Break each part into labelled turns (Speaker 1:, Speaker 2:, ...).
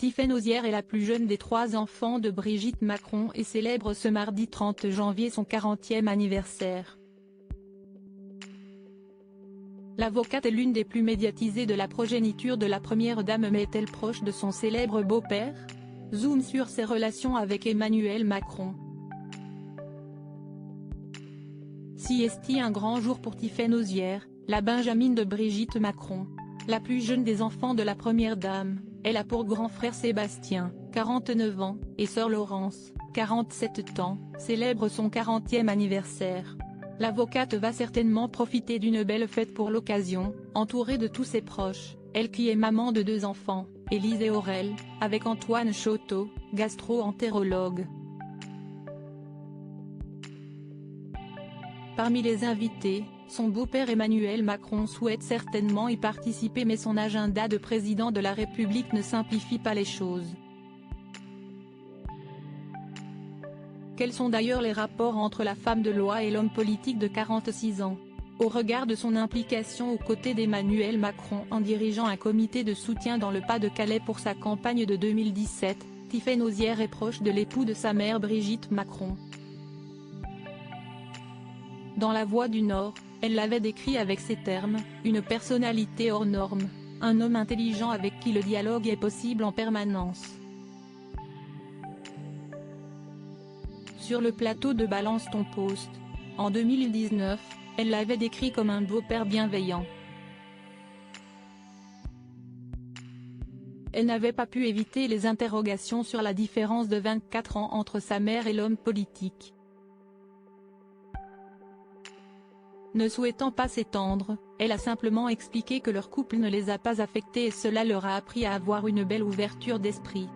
Speaker 1: Tiffaine Ozière est la plus jeune des 3 enfants de Brigitte Macron et célèbre ce mardi 30 janvier son 40e anniversaire. L'avocate est l'une des plus médiatisées de la progéniture de la première dame, mais est-elle proche de son célèbre beau-père? Zoom sur ses relations avec Emmanuel Macron. Si est un grand jour pour Tiffaine Ozière, la benjamine de Brigitte Macron. La plus jeune des enfants de la première dame, elle a pour grand frère Sébastien, 49 ans, et sœur Laurence, 47 ans, célèbre son 40e anniversaire. L'avocate va certainement profiter d'une belle fête pour l'occasion, entourée de tous ses proches, elle qui est maman de 2 enfants, Élise et Aurel, avec Antoine Choteau, gastro-entérologue. Parmi les invités, son beau-père Emmanuel Macron souhaite certainement y participer, mais son agenda de président de la République ne simplifie pas les choses. Quels sont d'ailleurs les rapports entre la femme de loi et l'homme politique de 46 ans? Au regard de son implication aux côtés d'Emmanuel Macron en dirigeant un comité de soutien dans le Pas-de-Calais pour sa campagne de 2017, Tiffaine Ozière est proche de l'époux de sa mère Brigitte Macron. Dans La Voix du Nord, elle l'avait décrit avec ces termes, une personnalité hors norme, un homme intelligent avec qui le dialogue est possible en permanence. Sur le plateau de Balance ton post, en 2019, elle l'avait décrit comme un beau-père bienveillant. Elle n'avait pas pu éviter les interrogations sur la différence de 24 ans entre sa mère et l'homme politique. Ne souhaitant pas s'étendre, elle a simplement expliqué que leur couple ne les a pas affectés et cela leur a appris à avoir une belle ouverture d'esprit.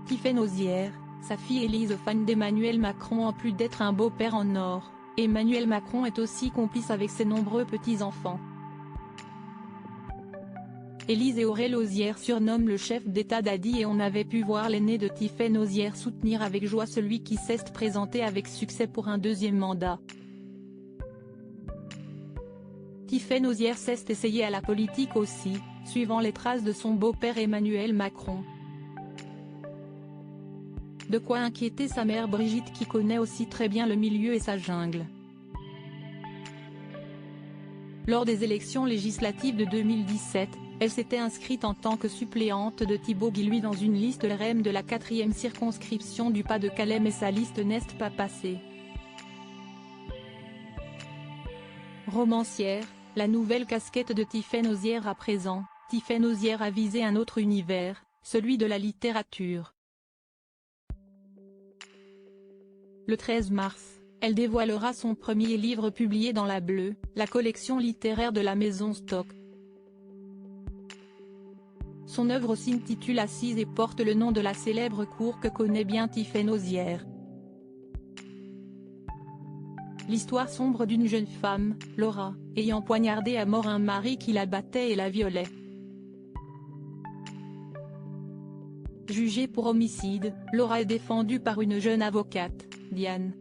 Speaker 1: Tiffaine Ozière, sa fille Élise, fan d'Emmanuel Macron en plus d'être un beau-père en or, Emmanuel Macron est aussi complice avec ses nombreux petits-enfants. Élise et Aurel Ozière surnomme le chef d'État Daddy et on avait pu voir l'aîné de Tiffaine Ozière soutenir avec joie celui qui s'est présenté avec succès pour un 2e mandat. Tiffaine Ozière s'est essayée à la politique aussi, suivant les traces de son beau-père Emmanuel Macron. De quoi inquiéter sa mère Brigitte qui connaît aussi très bien le milieu et sa jungle. Lors des élections législatives de 2017, elle s'était inscrite en tant que suppléante de Thibaut Guilluy dans une liste LREM de la 4e circonscription du Pas-de-Calais, mais sa liste n'est pas passée. Romancière, la nouvelle casquette de Tiffaine Ozière à présent, Tiffaine Ozière a visé un autre univers, celui de la littérature. Le 13 mars, elle dévoilera son premier livre publié dans La Bleue, la collection littéraire de la maison Stock. Son œuvre s'intitule Assise et porte le nom de la célèbre cour que connaît bien Tiffaine Ozière. L'histoire sombre d'une jeune femme, Laura, ayant poignardé à mort un mari qui la battait et la violait. Jugée pour homicide, Laura est défendue par une jeune avocate, Diane.